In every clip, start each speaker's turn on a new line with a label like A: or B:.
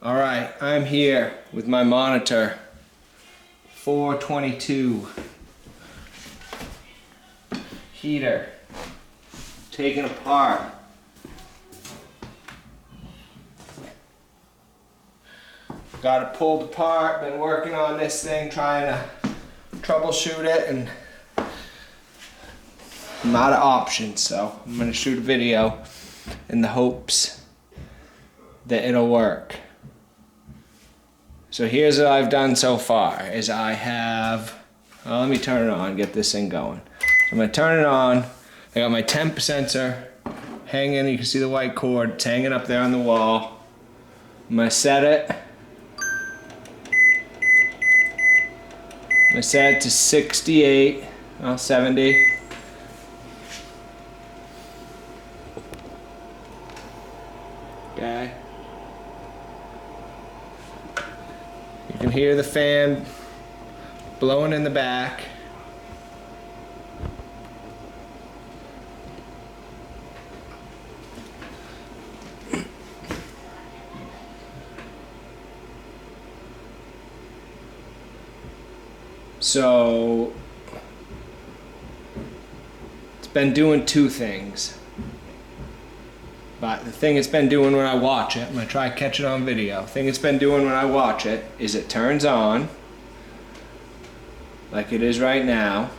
A: Alright, I'm here with my monitor 422 heater taken apart. Got it pulled apart, been working on this thing trying to troubleshoot it, and I'm out of options, so I'm going to shoot a video in the hopes that it'll work. So here's what I've done so far, is I have, well, let me turn it on, get this thing going. So I'm going to turn it on. I got my temp sensor hanging, you can see the white cord, it's hanging up there on the wall. I'm going to set it. I'm going to set it to 68, well 70. Okay. You can hear the fan blowing in the back. So it's been doing two things. But the thing it's been doing when I watch it, I'm going to try to catch it on video. The thing it's been doing when I watch it is it turns on, like it is right now.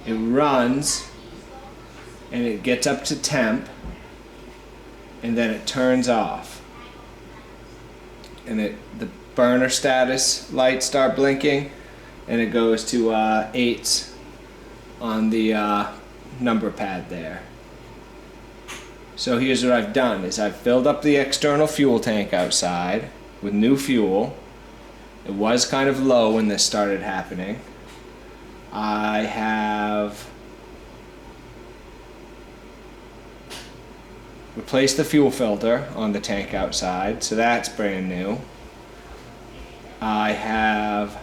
A: It runs, and it gets up to temp, and then it turns off. And the burner status lights start blinking, and it goes to 8s on the number pad there. So here's what I've done, is I've filled up the external fuel tank outside with new fuel. It was kind of low when this started happening. I have replaced the fuel filter on the tank outside, so that's brand new. I have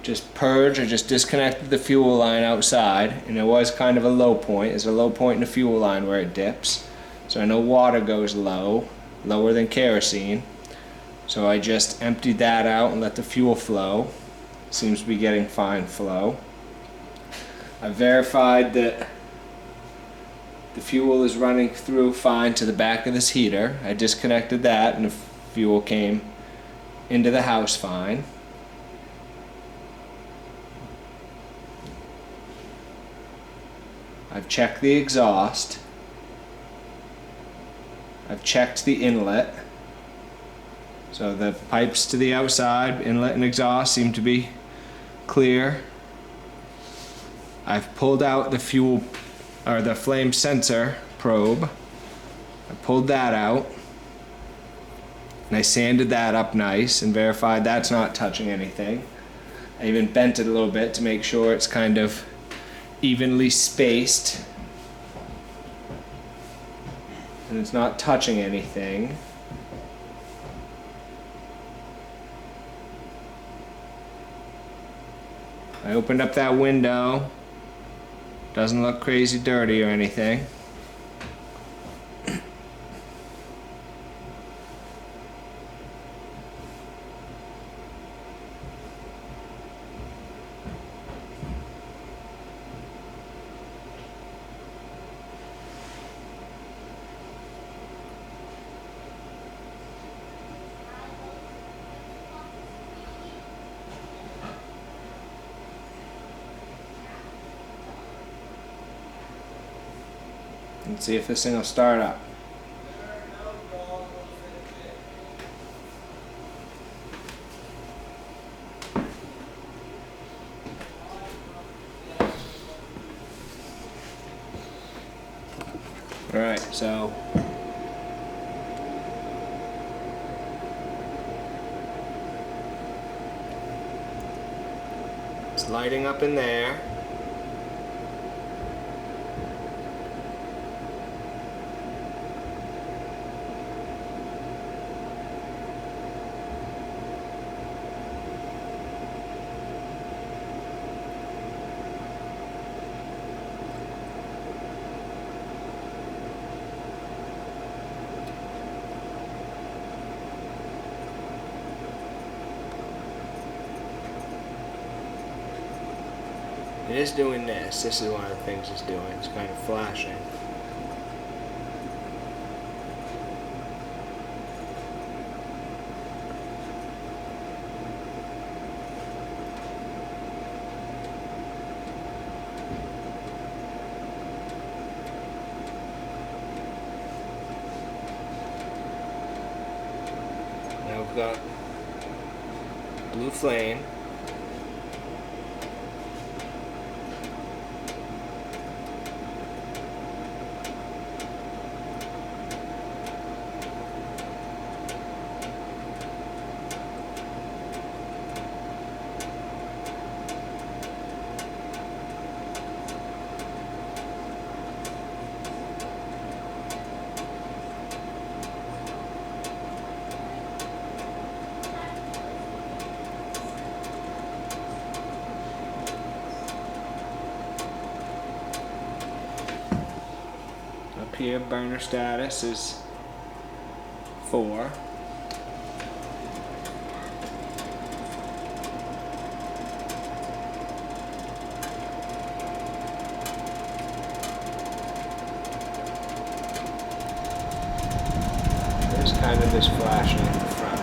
A: just purged, I just disconnected the fuel line outside, and it was kind of a low point. There's a low point in the fuel line where it dips. So I know water goes low, lower than kerosene. So I just emptied that out and let the fuel flow. Seems to be getting fine flow. I verified that the fuel is running through fine to the back of this heater. I disconnected that and the fuel came into the house fine. I've checked the exhaust. I've checked the inlet. So the pipes to the outside, inlet and exhaust, seem to be clear. I've pulled out the fuel, or the flame sensor probe. I pulled that out. And I sanded that up nice and verified that's not touching anything. I even bent it a little bit to make sure it's kind of evenly spaced and it's not touching anything. I opened up that window. Doesn't look crazy dirty or anything. Let's see if this thing will start up. Alright, so it's lighting up in there. It is doing this. This is one of the things it's doing. It's kind of flashing. Now we've got blue flame. Up here, burner status is 4. There's kind of this flashing in the front.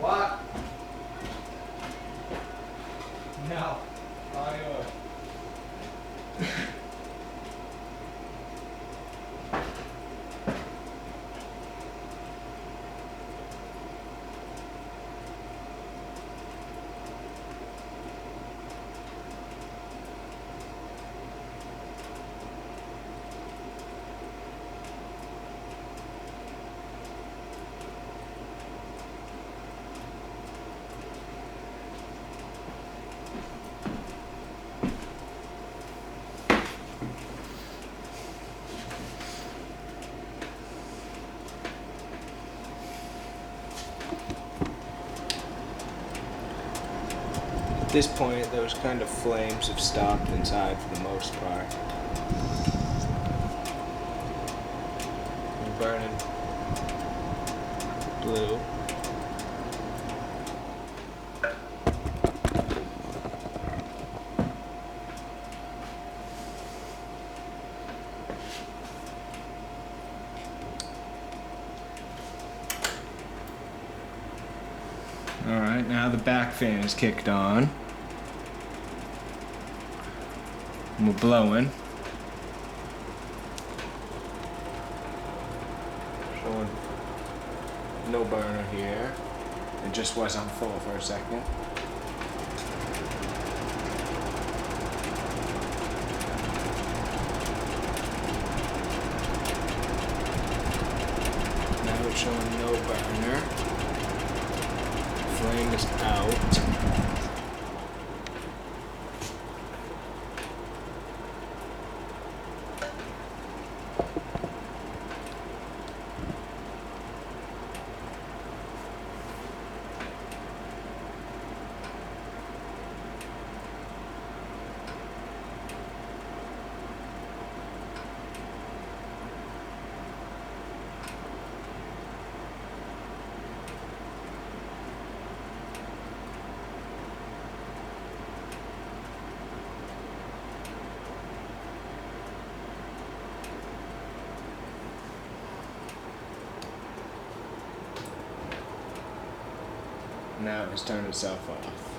A: What? No. All yours. At this point, those kind of flames have stopped inside for the most part. They're burning blue. Alright, now the back fan is kicked on. And we're blowing. Showing no burner here. It just was on full for a second. Now it's showing no burner. Flame is out. Now it has turned itself off.